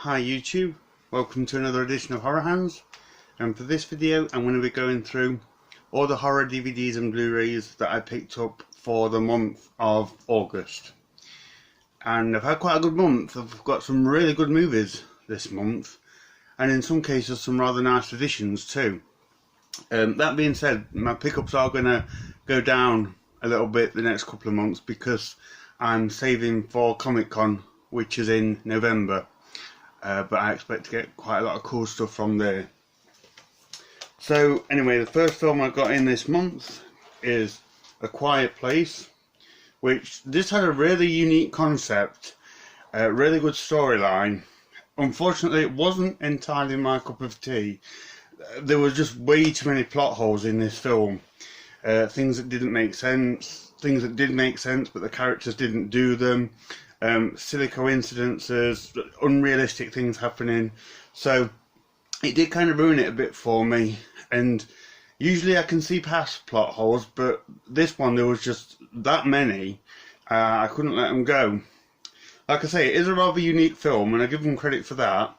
Hi YouTube, welcome to another edition of Horror Hands, and for this video I'm going to be going through all the horror DVDs and Blu-rays that I picked up for the month of August. And I've had quite a good month. I've got some really good movies this month, and in some cases some rather nice additions too. That being said, my pickups are going to go down a little bit the next couple of months because I'm saving for Comic-Con, which is in November. But I expect to get quite a lot of cool stuff from there. So anyway, the first film I got in this month is A Quiet Place, which this had a really unique concept, a really good storyline. Unfortunately, it wasn't entirely my cup of tea. There was just way too many plot holes in this film. Things that didn't make sense, things that did make sense but the characters didn't do them. Silly coincidences, unrealistic things happening, so it did kind of ruin it a bit for me. And usually I can see past plot holes, but this one there was just that many, I couldn't let them go. Like I say, it is a rather unique film and I give them credit for that,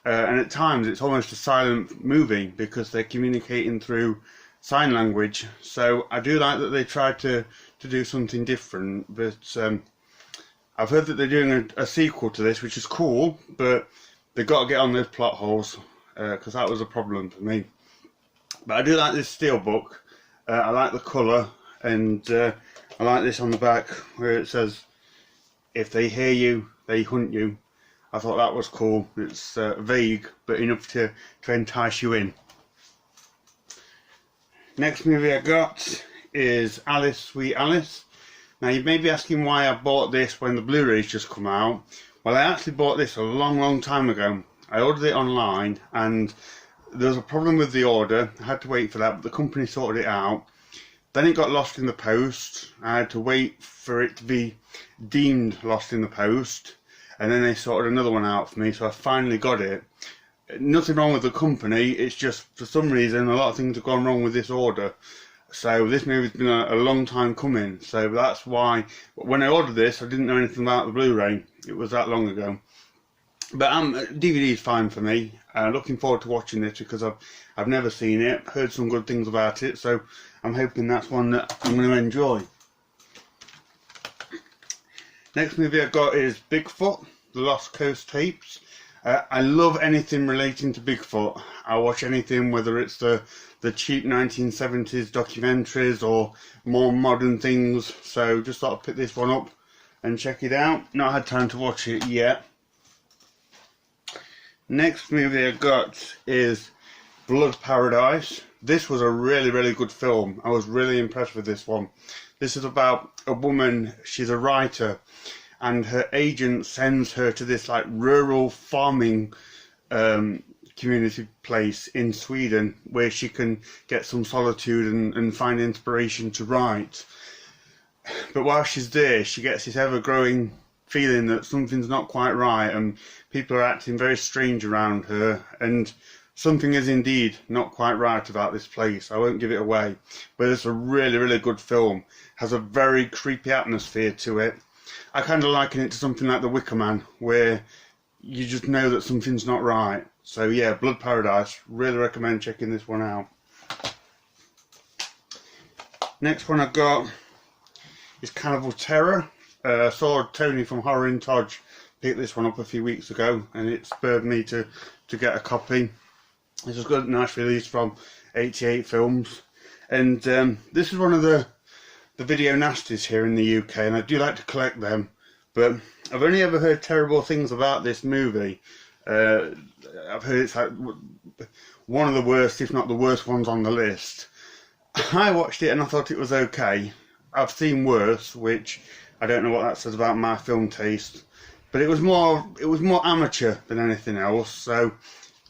and at times it's almost a silent movie because they're communicating through sign language, so I do like that they tried to do something different. But I've heard that they're doing a sequel to this, which is cool, but they've got to get on those plot holes, because that was a problem for me. But I do like this steelbook. I like the colour, and I like this on the back where it says, "If they hear you, they hunt you." I thought that was cool. It's vague, but enough to entice you in. Next movie I got is Alice, Sweet Alice. Now you may be asking why I bought this when the Blu-rays just come out. Well, I actually bought this a long time ago. I ordered it online and there was a problem with the order. I had to wait for that, but the company sorted it out. Then it got lost in the post. I had to wait for it to be deemed lost in the post, and then they sorted another one out for me, so I finally got it. Nothing wrong with the company, it's just for some reason a lot of things have gone wrong with this order. So this movie's been a long time coming, so that's why when I ordered this I didn't know anything about the Blu-ray. It was that long ago. But DVD is fine for me. Looking forward to watching this because I've never seen it, heard some good things about it, so I'm hoping that's one that I'm going to enjoy. Next movie I got is Bigfoot, The Lost Coast Tapes. I love anything relating to Bigfoot. I watch anything, whether it's the cheap 1970s documentaries or more modern things, so just thought I'd pick this one up and check it out. Not had time to watch it yet. Next movie I got is Blood Paradise. This was a really good film. I was really impressed with this one. This is about a woman, she's a writer, and her agent sends her to this like rural farming community place in Sweden where she can get some solitude and find inspiration to write. But while she's there, she gets this ever-growing feeling that something's not quite right and people are acting very strange around her, and something is indeed not quite right about this place. I won't give it away, but it's a really good film. Has a very creepy atmosphere to it. I kind of liken it to something like The Wicker Man, where you just know that something's not right. So yeah, Blood Paradise, really recommend checking this one out. Next one I got is Cannibal Terror. I saw Tony from Horror in Todge pick this one up a few weeks ago and it spurred me to get a copy. This has got a nice release from 88 Films, and this is one of the video nasties here in the UK, and I do like to collect them, but I've only ever heard terrible things about this movie. I've heard it's like one of the worst, if not the worst ones on the list. I watched it and I thought it was okay. I've seen worse, which I don't know what that says about my film taste, but it was more amateur than anything else. So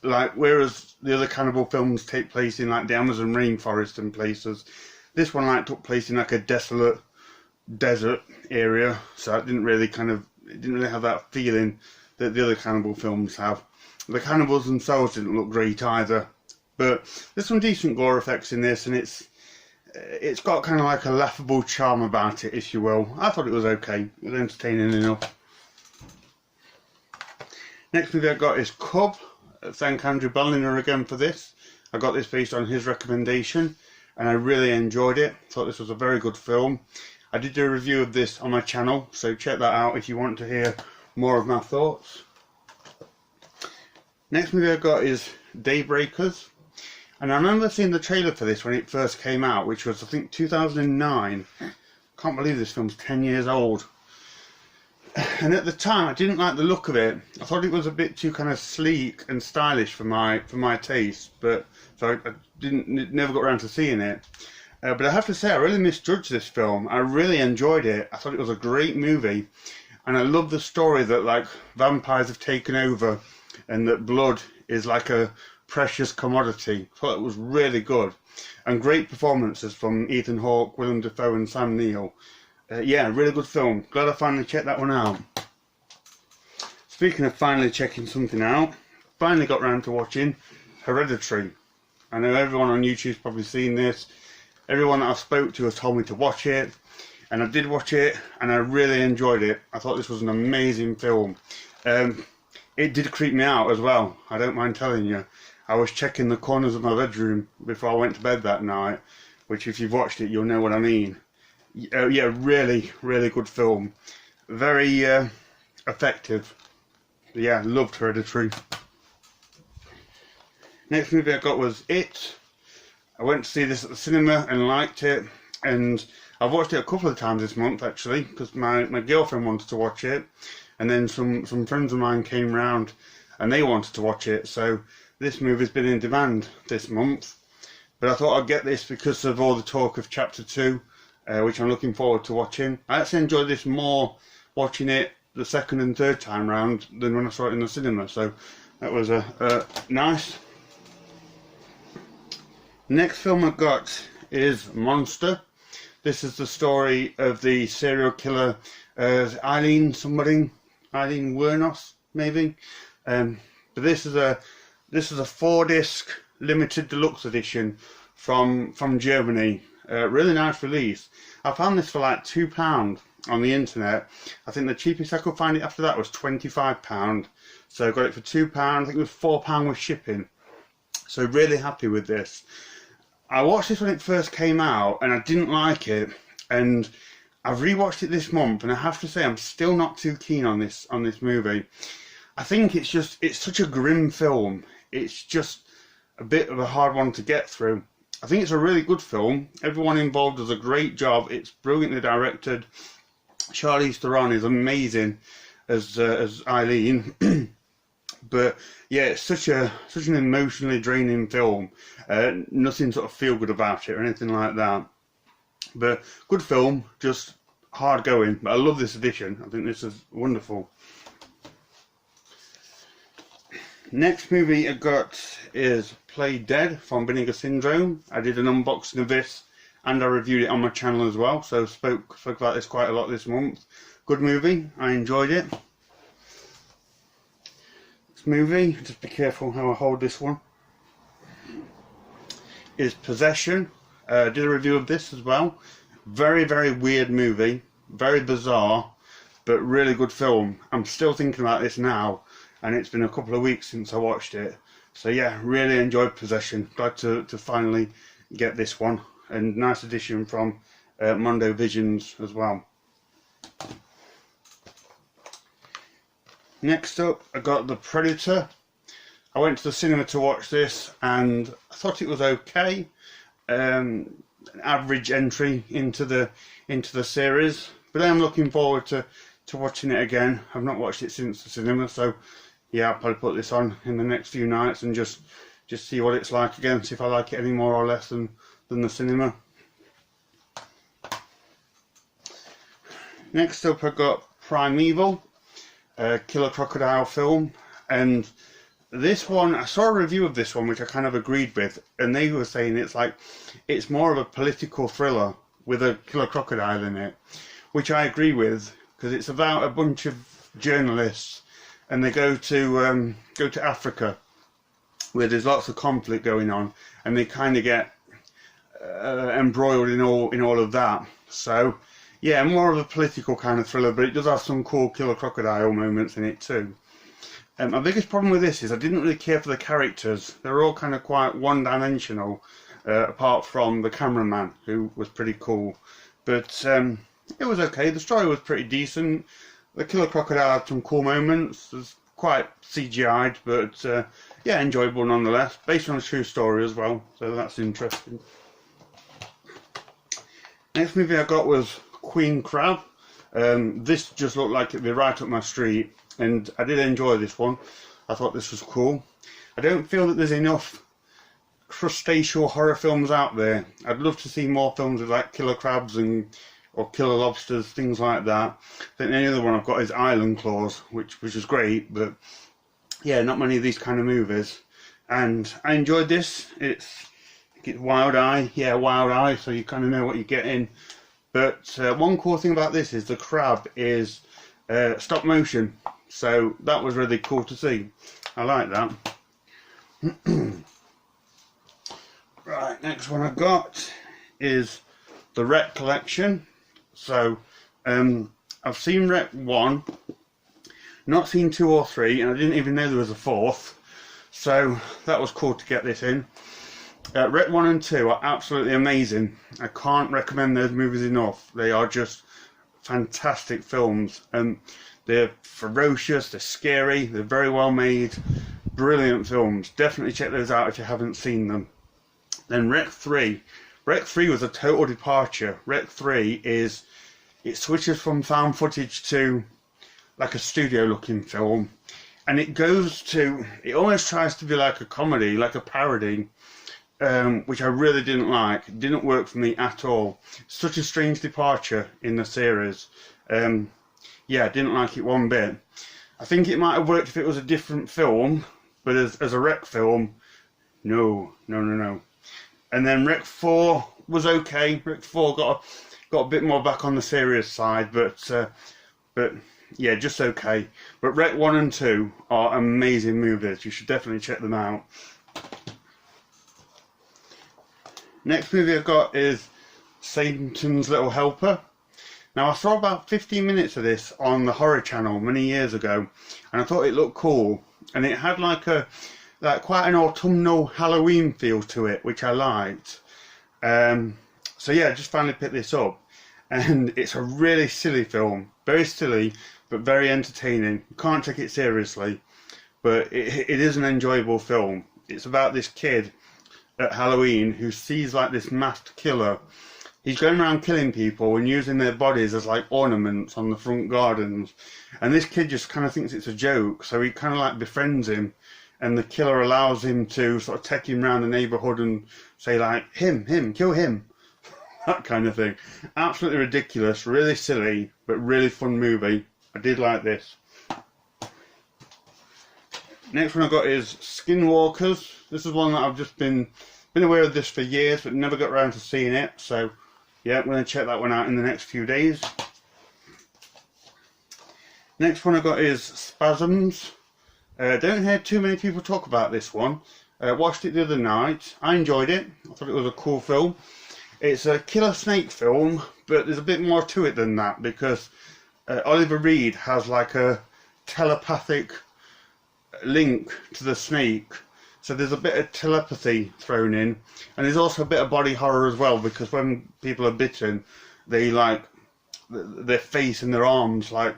like, whereas the other cannibal films take place in like the Amazon rainforest and places, this one like took place in like a desolate desert area, so it didn't really have that feeling that the other cannibal films have. The cannibals themselves didn't look great either, but there's some decent gore effects in this, and it's got kind of like a laughable charm about it, if you will. I thought it was okay. It was entertaining enough. Next movie I got is Cub. Thank Andrew Belliner again for this. I got this based on his recommendation and I really enjoyed it. Thought this was a very good film. I did do a review of this on my channel, so check that out if you want to hear more of my thoughts. Next movie I got is Daybreakers. And I remember seeing the trailer for this when it first came out, which was I think 2009. Can't believe this film's 10 years old. And at the time I didn't like the look of it. I thought it was a bit too kind of sleek and stylish for my taste, but so I never got around to seeing it. But I have to say I really misjudged this film. I really enjoyed it. I thought it was a great movie, and I love the story that like vampires have taken over and that blood is like a precious commodity. I thought it was really good, and great performances from Ethan Hawke, Willem Dafoe and Sam Neill. Yeah, really good film. Glad I finally checked that one out. Speaking of finally checking something out, finally got round to watching Hereditary. I know everyone on YouTube's probably seen this. Everyone that I've spoke to has told me to watch it, and I did watch it and I really enjoyed it. I thought this was an amazing film. It did creep me out as well, I don't mind telling you. I was checking the corners of my bedroom before I went to bed that night, which if you've watched it you'll know what I mean. Yeah, really, really good film. Very effective. But yeah, loved Hereditary. Next movie I got was It. I went to see this at the cinema and liked it. And I've watched it a couple of times this month actually, because my girlfriend wanted to watch it. And then some friends of mine came round and they wanted to watch it. So this movie's been in demand this month. But I thought I'd get this because of all the talk of Chapter 2. Which I'm looking forward to watching. I actually enjoyed this more watching it the second and third time round than when I saw it in the cinema, so that was nice. Next film I've got is Monster. This is the story of the serial killer Eileen Wuornos, maybe. But this is a 4-disc limited deluxe edition from Germany. Really nice release. I found this for like £2 on the internet. I think the cheapest I could find it after that was £25. So I got it for £2. I think it was £4 with shipping. So really happy with this. I watched this when it first came out and I didn't like it. And I've rewatched it this month and I have to say I'm still not too keen on this movie. I think it's such a grim film. It's just a bit of a hard one to get through. I think it's a really good film. Everyone involved does a great job. It's brilliantly directed. Charlize Theron is amazing as Eileen. But yeah, it's such an emotionally draining film. Nothing sort of feel good about it or anything like that. But good film, just hard going. But I love this edition. I think this is wonderful. Next movie I got is Play Dead from Vinegar Syndrome. I did an unboxing of this and I reviewed it on my channel as well, so spoke about this quite a lot this month. Good movie, I enjoyed it. This movie, just be careful how I hold this one, is Possession. Did a review of this as well. Very, very weird movie, very bizarre, but really good film. I'm still thinking about this now. And it's been a couple of weeks since I watched it. So yeah, really enjoyed Possession. Glad to finally get this one. And nice addition from Mondo Visions as well. Next up, I got The Predator. I went to the cinema to watch this and I thought it was okay. An average entry into the series. But I'm looking forward to watching it again. I've not watched it since the cinema, so yeah, I'll probably put this on in the next few nights and just see what it's like again, see if I like it any more or less than the cinema. Next up I got Primeval, a killer crocodile film, and this one, I saw a review of this one which I kind of agreed with, and they were saying it's more of a political thriller with a killer crocodile in it, which I agree with, because it's about a bunch of journalists and they go to Africa where there's lots of conflict going on, and they kind of get embroiled in all of that. So yeah, more of a political kind of thriller, but it does have some cool killer crocodile moments in it too. My biggest problem with this is I didn't really care for the characters. They were all kind of quite one-dimensional, apart from the cameraman, who was pretty cool. But it was okay. The story was pretty decent. The killer crocodile had some cool moments. It was quite CGI'd, but yeah, enjoyable nonetheless. Based on a true story as well, so that's interesting. Next movie I got was Queen Crab. This just looked like it'd be right up my street, and I did enjoy this one. I thought this was cool. I don't feel that there's enough crustacean horror films out there. I'd love to see more films with like killer crabs or killer lobsters, things like that. I think the only other one I've got is Island Claws, which is great, but yeah, not many of these kind of movies. And I enjoyed this. It's Wild Eye, yeah, Wild Eye, so you kind of know what you're getting. But one cool thing about this is the crab is stop motion, so that was really cool to see. I like that. Right, next one I got is the Wreck Collection. So I've seen Wreck 1, not seen 2 or 3, and I didn't even know there was a 4th, so that was cool to get this in. Wreck 1 and 2 are absolutely amazing. I can't recommend those movies enough. They are just fantastic films, and they're ferocious, they're scary, they're very well made, brilliant films. Definitely check those out if you haven't seen them. Then Wreck 3. Wreck 3 was a total departure. Wreck 3 is, it switches from found footage to like a studio looking film, and it almost tries to be like a comedy, like a parody, which I really didn't like. It didn't work for me at all. Such a strange departure in the series. Yeah, I didn't like it one bit. I think it might have worked if it was a different film, but as a Wreck film, no. And then Wreck 4 was okay. Wreck 4 got a bit more back on the serious side, but yeah, just okay. But Wreck 1 and 2 are amazing movies. You should definitely check them out. Next movie I've got is Satan's Little Helper. Now I saw about 15 minutes of this on the Horror Channel many years ago, and I thought it looked cool, and it had like quite an autumnal Halloween feel to it, which I liked. So yeah, I just finally picked this up, and it's a really silly film, very silly but very entertaining. You can't take it seriously, but it is an enjoyable film. It's about this kid at Halloween who sees like this masked killer. He's going around killing people and using their bodies as like ornaments on the front gardens, and this kid just kind of thinks it's a joke, so he kind of like befriends him, and the killer allows him to sort of take him around the neighbourhood and say like, him, kill him, that kind of thing. Absolutely ridiculous, really silly, but really fun movie. I did like this. Next one I got is Skinwalkers. This is one that I've just been aware of this for years, but never got around to seeing it. So yeah, I'm going to check that one out in the next few days. Next one I got is Spasms. Don't hear too many people talk about this one. Watched it the other night. I enjoyed it. I thought it was a cool film. It's a killer snake film, but there's a bit more to it than that, because Oliver Reed has like a telepathic link to the snake. So there's a bit of telepathy thrown in, and there's also a bit of body horror as well, because when people are bitten, they like their face and their arms like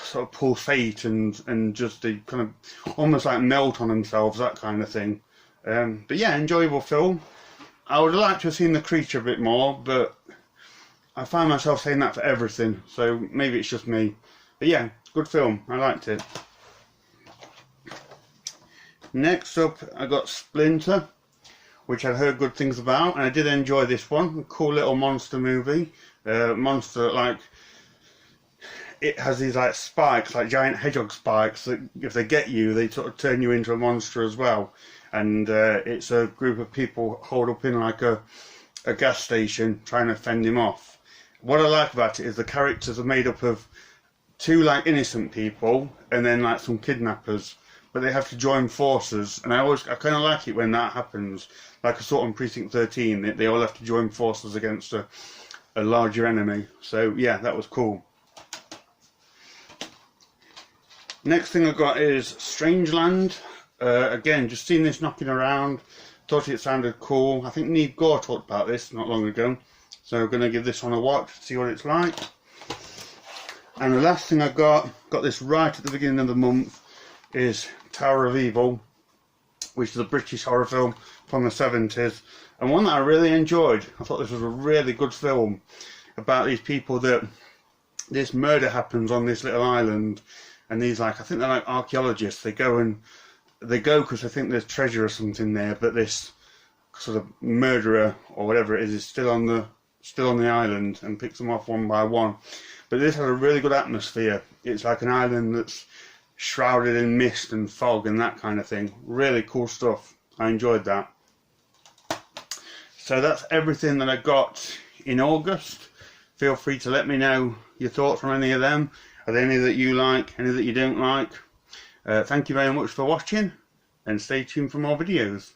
sort of pulsate and just they kind of almost like melt on themselves, that kind of thing. But yeah, enjoyable film. I would like to have seen the creature a bit more, but I find myself saying that for everything, so maybe it's just me. But yeah, good film. I liked it. Next up, I got Splinter, which I'd heard good things about, and I did enjoy this one. A cool little monster movie. Monster, like, it has these like spikes, like giant hedgehog spikes, that if they get you, they sort of turn you into a monster as well. And it's a group of people holed up in like a gas station trying to fend him off. What I like about it is the characters are made up of 2 like innocent people and then like some kidnappers, but they have to join forces, and I kind of like it when that happens, like Assault on Precinct 13. They all have to join forces against a larger enemy. So yeah, that was cool. Next thing I got is Strangeland. Again, just seen this knocking around, thought it sounded cool. I think Neve Gore talked about this not long ago, so I'm going to give this one a watch, see what it's like. And the last thing I got this right at the beginning of the month, is Tower of Evil, which is a British horror film from the 70s, and one that I really enjoyed. I thought this was a really good film about these people that this murder happens on this little island, and these, like, I think they're like archaeologists. They go because they think there's treasure or something there, but this sort of murderer or whatever it is still on the island and picks them off one by one. But this has a really good atmosphere. It's like an island that's shrouded in mist and fog and that kind of thing. Really cool stuff. I enjoyed that. So that's everything that I got in August. Feel free to let me know your thoughts on any of them. Are there any that you like, any that you don't like? Thank you very much for watching, and stay tuned for more videos.